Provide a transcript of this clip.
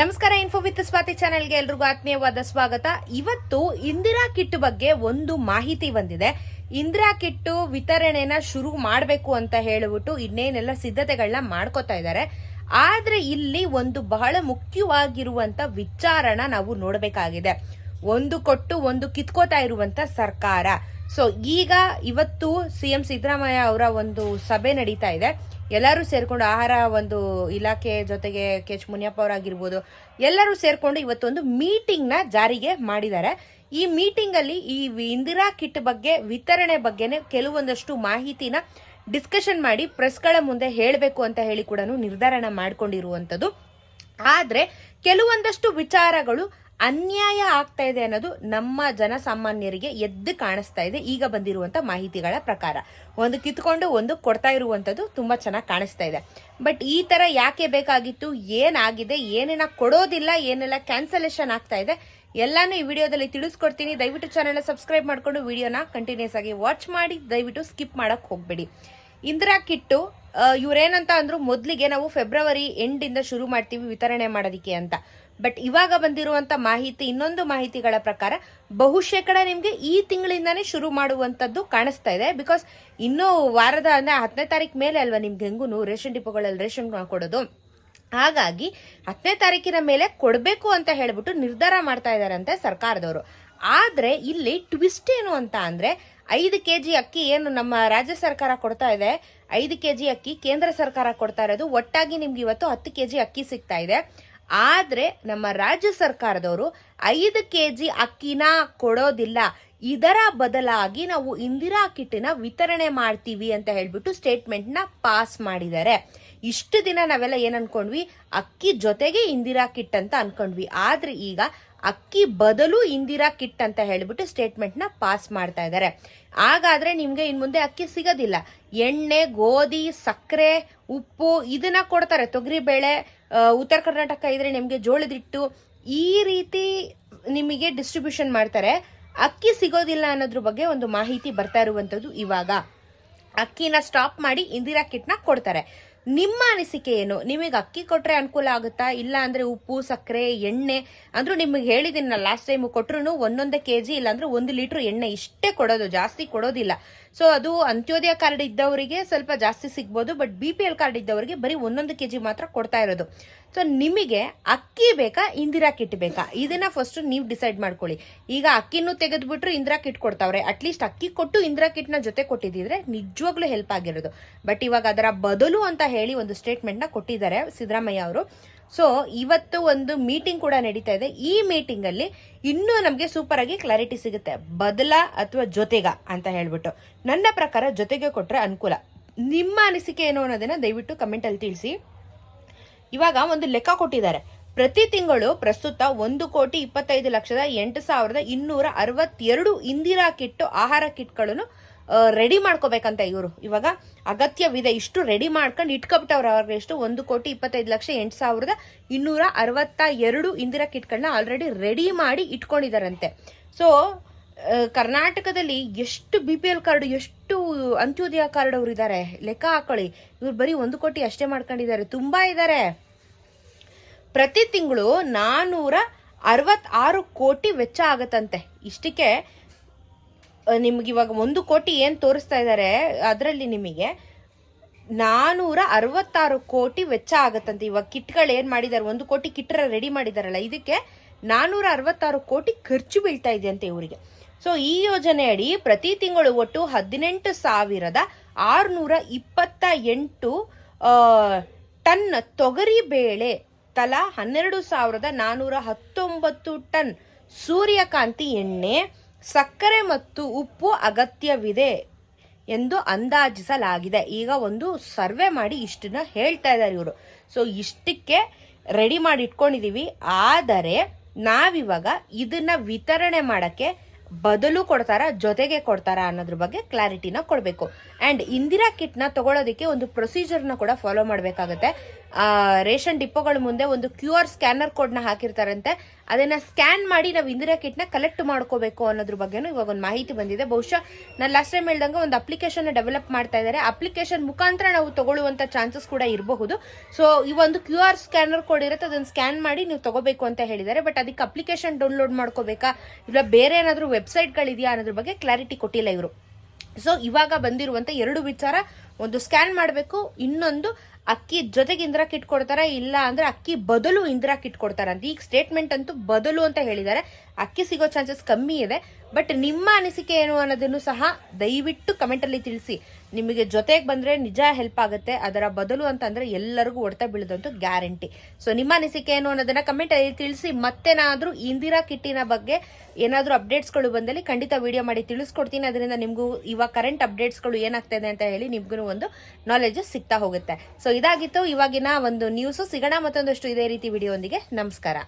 ನಮಸ್ಕಾರ. Info with Swati ಚಾನೆಲ್ಗೆ ಎಲ್ರಿಗೂ ಆತ್ಮೀಯವಾದ ಸ್ವಾಗತ. ಇವತ್ತು ಇಂದಿರಾ ಕಿಟ್ ಬಗ್ಗೆ ಒಂದು ಮಾಹಿತಿ ಬಂದಿದೆ. ಇಂದಿರಾ ಕಿಟ್ ವಿತರಣೆನ ಶುರು ಮಾಡಬೇಕು ಅಂತ ಹೇಳಿಬಿಟ್ಟು ಇನ್ನೇನೆಲ್ಲ ಸಿದ್ಧತೆಗಳನ್ನ ಮಾಡ್ಕೋತಾ ಇದ್ದಾರೆ. ಆದ್ರೆ ಇಲ್ಲಿ ಒಂದು ಬಹಳ ಮುಖ್ಯವಾಗಿರುವಂತ ವಿಚಾರನ ನಾವು ನೋಡಬೇಕಾಗಿದೆ. ಒಂದು ಕೊಟ್ಟು ಒಂದು ಕಿತ್ಕೋತಾ ಇರುವಂತ ಸರ್ಕಾರ. ಸೊ ಈಗ ಇವತ್ತು ಸಿಎಂ ಸಿದ್ದರಾಮಯ್ಯ ಅವರ ಒಂದು ಸಭೆ ನಡೀತಾ ಇದೆ. ಎಲ್ಲರೂ ಸೇರ್ಕೊಂಡು ಆಹಾರ ಒಂದು ಇಲಾಖೆ ಜೊತೆಗೆ ಕೆಚ್ ಮುನಿಯಪ್ಪ ಅವರಾಗಿರ್ಬೋದು, ಎಲ್ಲರೂ ಸೇರ್ಕೊಂಡು ಇವತ್ತೊಂದು ಮೀಟಿಂಗ್ ನ ಜಾರಿಗೆ ಮಾಡಿದ್ದಾರೆ. ಈ ಮೀಟಿಂಗ್ ಅಲ್ಲಿ ಈ ಇಂದಿರಾ ಕಿಟ್ ಬಗ್ಗೆ ವಿತರಣೆ ಬಗ್ಗೆನೆ ಕೆಲವೊಂದಷ್ಟು ಮಾಹಿತಿನ ಡಿಸ್ಕಷನ್ ಮಾಡಿ ಪ್ರೆಸ್ಗಳ ಮುಂದೆ ಹೇಳಬೇಕು ಅಂತ ಹೇಳಿ ಕೂಡ ನಿರ್ಧಾರನ ಮಾಡ್ಕೊಂಡಿರುವಂತದ್ದು. ಆದ್ರೆ ಕೆಲವೊಂದಷ್ಟು ವಿಚಾರಗಳು ಅನ್ಯಾಯ ಆಗ್ತಾ ಇದೆ ಅನ್ನೋದು ನಮ್ಮ ಜನಸಾಮಾನ್ಯರಿಗೆ ಎದ್ದು ಕಾಣಿಸ್ತಾ ಇದೆ. ಈಗ ಬಂದಿರುವಂತ ಮಾಹಿತಿಗಳ ಪ್ರಕಾರ ಒಂದು ಕಿತ್ಕೊಂಡು ಒಂದು ಕೊಡ್ತಾ ಇರುವಂತದ್ದು ತುಂಬಾ ಚೆನ್ನಾಗಿ ಕಾಣಿಸ್ತಾ ಇದೆ. ಬಟ್ ಈ ತರ ಯಾಕೆ ಬೇಕಾಗಿತ್ತು, ಏನಾಗಿದೆ, ಏನೇನ ಕೊಡೋದಿಲ್ಲ, ಏನೆಲ್ಲ ಕ್ಯಾನ್ಸಲೇಷನ್ ಆಗ್ತಾ ಇದೆ, ಎಲ್ಲಾನು ಈ ವಿಡಿಯೋದಲ್ಲಿ ತಿಳಿಸ್ಕೊಡ್ತೀನಿ. ದಯವಿಟ್ಟು ಚಾನೆಲ್ ಸಬ್ಸ್ಕ್ರೈಬ್ ಮಾಡ್ಕೊಂಡು ವಿಡಿಯೋನ ಕಂಟಿನ್ಯೂಸ್ ಆಗಿ ವಾಚ್ ಮಾಡಿ. ದಯವಿಟ್ಟು ಸ್ಕಿಪ್ ಮಾಡಕ್ ಹೋಗ್ಬೇಡಿ. ಇಂದಿರಾ ಕಿಟ್ಟು ಇವ್ರೇನಂತ ಅಂದ್ರು, ಮೊದ್ಲಿಗೆ ನಾವು ಫೆಬ್ರವರಿ ಎಂಡ್ ಇಂದ ಶುರು ಮಾಡ್ತೀವಿ ವಿತರಣೆ ಮಾಡೋದಿಕ್ಕೆ ಅಂತ. ಬಟ್ ಇವಾಗ ಬಂದಿರುವಂತ ಮಾಹಿತಿ, ಇನ್ನೊಂದು ಮಾಹಿತಿಗಳ ಪ್ರಕಾರ ಬಹುಶೇಕಡ ನಿಮ್ಗೆ ಈ ತಿಂಗಳಿಂದಾನೇ ಶುರು ಮಾಡುವಂತದ್ದು ಕಾಣಿಸ್ತಾ ಇದೆ. ಬಿಕಾಸ್ ಇನ್ನೂ ವಾರದ ಅಂದ್ರೆ 10ನೇ ತಾರೀಕು ಮೇಲೆ ಅಲ್ವಾ ನಿಮ್ಗೆ ಹೆಂಗೂ ರೇಷನ್ ಡಿಪೋಗಳಲ್ಲಿ ರೇಷನ್ ಕೊಡೋದು. ಹಾಗಾಗಿ 10ನೇ ತಾರೀಕಿನ ಮೇಲೆ ಕೊಡಬೇಕು ಅಂತ ಹೇಳ್ಬಿಟ್ಟು ನಿರ್ಧಾರ ಮಾಡ್ತಾ ಇದಾರಂತೆ ಸರ್ಕಾರದವರು. ಆದ್ರೆ ಇಲ್ಲಿ ಟ್ವಿಸ್ಟ್ ಏನು ಅಂತ ಅಂದ್ರೆ, 5 ಕೆಜಿ ಅಕ್ಕಿ ಏನು ನಮ್ಮ ರಾಜ್ಯ ಸರ್ಕಾರ ಕೊಡ್ತಾ ಇದೆ, 5 ಕೆಜಿ ಅಕ್ಕಿ ಕೇಂದ್ರ ಸರ್ಕಾರ ಕೊಡ್ತಾ ಇರೋದು, ಒಟ್ಟಾಗಿ ನಿಮ್ಗೆ ಇವತ್ತು 10 ಕೆಜಿ ಅಕ್ಕಿ ಸಿಗ್ತಾ ಇದೆ. ಆದ್ರೆ ನಮ್ಮ ರಾಜ್ಯ ಸರ್ಕಾರದವರು 5 ಕೆಜಿ ಅಕ್ಕಿನ ಕೊಡೋದಿಲ್ಲ, ಇದರ ಬದಲಾಗಿ ನಾವು ಇಂದಿರಾ ಕಿಟ್ನ ವಿತರಣೆ ಮಾಡ್ತೀವಿ ಅಂತ ಹೇಳ್ಬಿಟ್ಟು ಸ್ಟೇಟ್ಮೆಂಟ್ ನ ಪಾಸ್ ಮಾಡಿದ್ದಾರೆ. ಇಷ್ಟು ದಿನ ನಾವೆಲ್ಲ ಏನ್ ಅನ್ಕೊಂಡ್ವಿ, ಅಕ್ಕಿ ಜೊತೆಗೆ ಇಂದಿರಾ ಕಿಟ್ ಅಂತ ಅನ್ಕೊಂಡ್ವಿ. ಆದ್ರೆ ಈಗ ಅಕ್ಕಿ ಬದಲು ಇಂದಿರಾ ಕಿಟ್ ಅಂತ ಹೇಳ್ಬಿಟ್ಟು ಸ್ಟೇಟ್ಮೆಂಟ್ ನ ಪಾಸ್ ಮಾಡ್ತಾ ಇದ್ದಾರೆ. ಹಾಗಾದ್ರೆ ನಿಮ್ಗೆ ಇನ್ ಮುಂದೆ ಅಕ್ಕಿ ಸಿಗೋದಿಲ್ಲ. ಎಣ್ಣೆ, ಗೋಧಿ, ಸಕ್ಕರೆ, ಉಪ್ಪು ಇದನ್ನ ಕೊಡ್ತಾರೆ. ತೊಗರಿ ಬೇಳೆ, ಉತ್ತರ ಕರ್ನಾಟಕ ಇದ್ರೆ ನಿಮ್ಗೆ ಜೋಳದ ಹಿಟ್ಟು, ಈ ರೀತಿ ನಿಮಗೆ ಡಿಸ್ಟ್ರಿಬ್ಯೂಷನ್ ಮಾಡ್ತಾರೆ. ಅಕ್ಕಿ ಸಿಗೋದಿಲ್ಲ ಅನ್ನೋದ್ರ ಬಗ್ಗೆ ಒಂದು ಮಾಹಿತಿ ಬರ್ತಾ ಇರುವಂತದ್ದು. ಇವಾಗ ಅಕ್ಕಿನ ಸ್ಟಾಪ್ ಮಾಡಿ ಇಂದಿರಾ ಕಿಟ್ನ ಕೊಡ್ತಾರೆ. ನಿಮ್ಮ ಅನಿಸಿಕೆ ಏನು? ನಿಮಗೆ ಅಕ್ಕಿ ಕೊಟ್ರೆ ಅನುಕೂಲ ಆಗುತ್ತಾ, ಇಲ್ಲ ಅಂದ್ರೆ ಉಪ್ಪು, ಸಕ್ಕರೆ, ಎಣ್ಣೆ ಅಂದ್ರೂ ನಿಮಗೆ ಹೇಳಿದೀನಿ ಲಾಸ್ಟ್ ಟೈಮ್ ಕೊಟ್ರು 1 ಕೆಜಿ ಇಲ್ಲ ಅಂದ್ರೆ 1 ಲೀಟರ್ ಎಣ್ಣೆ ಇಷ್ಟೇ ಕೊಡೋದು, ಜಾಸ್ತಿ ಕೊಡೋದಿಲ್ಲ. ಸೊ ಅದು ಅಂತ್ಯೋದಯ ಕಾರ್ಡ್ ಇದ್ದವರಿಗೆ ಸ್ವಲ್ಪ ಜಾಸ್ತಿ ಸಿಗ್ಬೋದು. ಬಟ್ BPL ಕಾರ್ಡ್ ಇದ್ದವರಿಗೆ ಬರೀ 1 ಕೆಜಿ ಮಾತ್ರ ಕೊಡ್ತಾ ಇರೋದು. ಸೊ ನಿಮಗೆ ಅಕ್ಕಿ ಬೇಕಾ, ಇಂದಿರಾ ಕಿಟ್ ಬೇಕಾ, ಇದನ್ನ ಫಸ್ಟ್ ನೀವು ಡಿಸೈಡ್ ಮಾಡ್ಕೊಳ್ಳಿ. ಈಗ ಅಕ್ಕಿನೂ ತೆಗೆದ್ಬಿಟ್ರು ಇಂದಿರಾ ಕಿಟ್ ಕೊಡ್ತಾವ್ರೆ. ಅಟ್ಲೀಸ್ಟ್ ಅಕ್ಕಿ ಕೊಟ್ಟು ಇಂದಿರಾ ಕಿಟ್ ನ ಜೊತೆ ಕೊಟ್ಟಿದ್ರೆ ನಿಜವಾಗ್ಲೂ ಹೆಲ್ಪ್ ಆಗಿರೋದು. ಬಟ್ ಇವಾಗ ಅದರ ಬದಲು ಅಂತ ಹೇಳಿ ಒಂದು ಸ್ಟೇಟ್ಮೆಂಟ್ ನ ಕೊಟ್ಟಿದ್ದಾರೆ ಸಿದ್ದರಾಮಯ್ಯ ಅವರು. ಸೊ ಇವತ್ತು ಒಂದು ಮೀಟಿಂಗ್ ಕೂಡ ನಡೀತಾ ಇದೆ. ಈ ಮೀಟಿಂಗ್ ಅಲ್ಲಿ ಇನ್ನೂ ನಮ್ಗೆ ಸೂಪರ್ ಆಗಿ ಕ್ಲಾರಿಟಿ ಸಿಗುತ್ತೆ, ಬದಲ ಅಥವಾ ಜೊತೆಗ ಅಂತ ಹೇಳ್ಬಿಟ್ಟು. ನನ್ನ ಪ್ರಕಾರ ಜೊತೆಗೆ ಕೊಟ್ರೆ ಅನುಕೂಲ. ನಿಮ್ಮ ಅನಿಸಿಕೆ ಏನು ಅನ್ನೋದನ್ನ ದಯವಿಟ್ಟು ಕಮೆಂಟ್ ಅಲ್ಲಿ ತಿಳಿಸಿ. ಇವಾಗ ಒಂದು ಲೆಕ್ಕ ಕೊಟ್ಟಿದ್ದಾರೆ. ಪ್ರತಿ ತಿಂಗಳು ಪ್ರಸ್ತುತ 1,25,08,262 ಇಂದಿರಾ ಕಿಟ್ ಆಹಾರ ಕಿಟ್ಗಳನ್ನು ರೆಡಿ ಮಾಡ್ಕೋಬೇಕಂತ ಇವರು. ಇವಾಗ ಅಗತ್ಯವಿದೆ, ಇಷ್ಟು ರೆಡಿ ಮಾಡ್ಕೊಂಡು ಇಟ್ಕೊಬಿಟ್ಟವ್ರ. ಅವ್ರಿಗೆ ಎಷ್ಟು 1,25,08,262 ಇಂದಿರಾ ಕಿಟ್ಗಳನ್ನ ಆಲ್ರೆಡಿ ರೆಡಿ ಮಾಡಿ ಇಟ್ಕೊಂಡಿದಾರಂತೆ. ಸೊ ಕರ್ನಾಟಕದಲ್ಲಿ ಎಷ್ಟು BPL ಕಾರ್ಡ್, ಎಷ್ಟು ಅಂತ್ಯೋದಯ ಕಾರ್ಡ್ ಅವ್ರು ಇದ್ದಾರೆ ಲೆಕ್ಕ ಹಾಕೊಳ್ಳಿ. ಇವ್ರು ಬರೀ 1 ಕೋಟಿ ಅಷ್ಟೇ ಮಾಡ್ಕೊಂಡಿದ್ದಾರೆ, ತುಂಬಾ ಇದ್ದಾರೆ. ಪ್ರತಿ ತಿಂಗಳು 466 ಕೋಟಿ ವೆಚ್ಚ ಆಗತ್ತಂತೆ. ಇಷ್ಟಕ್ಕೆ ನಿಮ್ಗೆ ಇವಾಗ 1 ಕೋಟಿ ಏನ್ ತೋರಿಸ್ತಾ ಇದ್ದಾರೆ, ಅದರಲ್ಲಿ ನಿಮಗೆ 466 ಕೋಟಿ ವೆಚ್ಚ ಆಗತ್ತಂತೆ. ಇವಾಗ ಕಿಟ್ಗಳು ಏನ್ ಮಾಡಿದ್ದಾರೆ, 1 ಕೋಟಿ ಕಿಟ್ ರೆಡಿ ಮಾಡಿದಾರಲ್ಲ, ಇದಕ್ಕೆ 466 ಕೋಟಿ ಖರ್ಚು ಬೀಳ್ತಾ ಇದೆ ಅಂತೆ ಇವರಿಗೆ. ಸೊ ಈ ಯೋಜನೆ ಅಡಿ ಪ್ರತಿ ತಿಂಗಳು ಒಟ್ಟು 18,628 ಟನ್ ತೊಗರಿ ಬೇಳೆ, ತಲಾ 12,419 ಟನ್ ಸೂರ್ಯಕಾಂತಿ ಎಣ್ಣೆ, ಸಕ್ಕರೆ ಮತ್ತು ಉಪ್ಪು ಅಗತ್ಯವಿದೆ ಎಂದು ಅಂದಾಜಿಸಲಾಗಿದೆ. ಈಗ ಒಂದು ಸರ್ವೆ ಮಾಡಿ ಇಷ್ಟನ್ನ ಹೇಳ್ತಾ ಇದ್ದಾರೆ ಇವರು. ಸೊ ಇಷ್ಟಕ್ಕೆ ರೆಡಿ ಮಾಡಿ ಇಟ್ಕೊಂಡಿದೀವಿ. ಆದರೆ ನಾವಿವಾಗ ಇದನ್ನ ವಿತರಣೆ ಮಾಡಕ್ಕೆ ಬದಲು ಕೊಡ್ತಾರಾ, ಜೊತೆಗೆ ಕೊಡ್ತಾರಾ ಅನ್ನೋದ್ರ ಬಗ್ಗೆ ಕ್ಲಾರಿಟಿನ ಕೊಡಬೇಕು. ಅಂಡ್ ಇಂದಿರಾ ಕಿಟ್ನ ತಗೊಳ್ಳೋದಕ್ಕೆ ಒಂದು ಪ್ರೊಸೀಜರ್ನ ಕೂಡ ಫಾಲೋ ಮಾಡಬೇಕಾಗುತ್ತೆ. ರೇಷನ್ ಡಿಪೋಗಳ ಮುಂದೆ ಒಂದು QR ಸ್ಕ್ಯಾನರ್ ಕೋಡ್ನ ಹಾಕಿರ್ತಾರಂತೆ. ಅದನ್ನ ಸ್ಕ್ಯಾನ್ ಮಾಡಿ ನಾವು ಇಂದಿರಾ ಕಿಟ್ನ ಕಲೆಕ್ಟ್ ಮಾಡ್ಕೋಬೇಕು ಅನ್ನೋದ್ರ ಬಗ್ಗೆನೂ ಇವಾಗ ಒಂದು ಮಾಹಿತಿ ಬಂದಿದೆ. ಬಹುಶಃ ನಾನು ಲಾಸ್ಟ್ ಟೈಮ್ ಹೇಳ್ದಂಗೆ ಒಂದು ಅಪ್ಲಿಕೇಶನ್ ಡೆವಲಪ್ ಮಾಡ್ತಾ ಇದ್ದಾರೆ. ಅಪ್ಲಿಕೇಶನ್ ಮುಖಾಂತರ ನಾವು ತಗೊಳ್ಳುವಂತ ಚಾನ್ಸಸ್ ಕೂಡ ಇರಬಹುದು. ಸೊ ಈ ಒಂದು QR ಸ್ಕ್ಯಾನರ್ ಕೋಡ್ ಇರುತ್ತೆ, ಅದನ್ನ ಸ್ಕ್ಯಾನ್ ಮಾಡಿ ನೀವು ತಗೋಬೇಕು ಅಂತ ಹೇಳಿದ್ದಾರೆ. ಬಟ್ ಅದಕ್ಕೆ ಅಪ್ಲಿಕೇಶನ್ ಡೌನ್ಲೋಡ್ ಮಾಡ್ಕೋಬೇಕಾ ಇಲ್ಲ ಬೇರೆ ಏನಾದರೂ ವೆಬ್ಸೈಟ್ಗಳಿದೆಯಾ ಅನ್ನೋದ್ರ ಬಗ್ಗೆ ಕ್ಲಾರಿಟಿ ಕೊಟ್ಟಿಲ್ಲ ಇವರು. ಸೊ ಇವಾಗ ಬಂದಿರುವಂತ 2 ವಿಚಾರ, ಒಂದು ಸ್ಕ್ಯಾನ್ ಮಾಡಬೇಕು, ಇನ್ನೊಂದು ಅಕ್ಕಿ ಜೊತೆಗೆ ಇಂದಿರಾ ಕಿಟ್ ಕೊಡ್ತಾರ, ಇಲ್ಲ ಅಂದ್ರೆ ಅಕ್ಕಿ ಬದಲು ಇಂದಿರಾ ಕಿಟ್ ಕೊಡ್ತಾರ ಅಂತ. ಈಗ ಸ್ಟೇಟ್ಮೆಂಟ್ ಅಂತೂ ಬದಲು ಅಂತ ಹೇಳಿದ್ದಾರೆ. ಅಕ್ಕಿ ಸಿಗೋ ಚಾನ್ಸಸ್ ಕಮ್ಮಿ ಇದೆ. ಬಟ್ ನಿಮ್ಮ ಅನಿಸಿಕೆ ಏನು ಅನ್ನೋದನ್ನು ಸಹ ದಯವಿಟ್ಟು ಕಮೆಂಟ್ ಅಲ್ಲಿ ತಿಳಿಸಿ. ನಿಮಗೆ ಜೊತೆಗೆ ಬಂದ್ರೆ ನಿಜ ಹೆಲ್ಪ್ ಆಗುತ್ತೆ, ಅದರ ಬದಲು ಅಂತ ಅಂದ್ರೆ ಎಲ್ಲರಿಗೂ ಹೊಡೆತ ಬೀಳದಂತೂ ಗ್ಯಾರಂಟಿ. ಸೊ ನಿಮ್ಮ ಅನಿಸಿಕೆ ಏನು ಅನ್ನೋದನ್ನ ಕಮೆಂಟ್ ಅಲ್ಲಿ ತಿಳಿಸಿ. ಮತ್ತೇನಾದ್ರೂ ಇಂದಿರಾ ಕಿಟ್ಟಿನ ಬಗ್ಗೆ ಏನಾದ್ರೂ ಅಪ್ಡೇಟ್ಸ್ಗಳು ಬಂದಲ್ಲಿ ಖಂಡಿತ ವಿಡಿಯೋ ಮಾಡಿ ತಿಳಿಸ್ಕೊಡ್ತೀನಿ. ಅದರಿಂದ ನಿಮ್ಗೂ ಇವಾಗ ಕರೆಂಟ್ ಅಪ್ಡೇಟ್ಸ್ಗಳು ಏನಾಗ್ತಾ ಇದೆ ಅಂತ ಹೇಳಿ ನಿಮ್ಗೂ ಒಂದು ನಾಲೆಜ್ ಸಿಗ್ತಾ ಹೋಗುತ್ತೆ. ಸೊ ಇದಾಗಿತ್ತು ಇವಾಗಿನ ಒಂದು ನ್ಯೂಸ್. ಸಿಗೋಣ ಮತ್ತೊಂದಷ್ಟು ಇದೇ ರೀತಿ ವಿಡಿಯೋ ಒಂದಿಗೆ. ನಮಸ್ಕಾರ.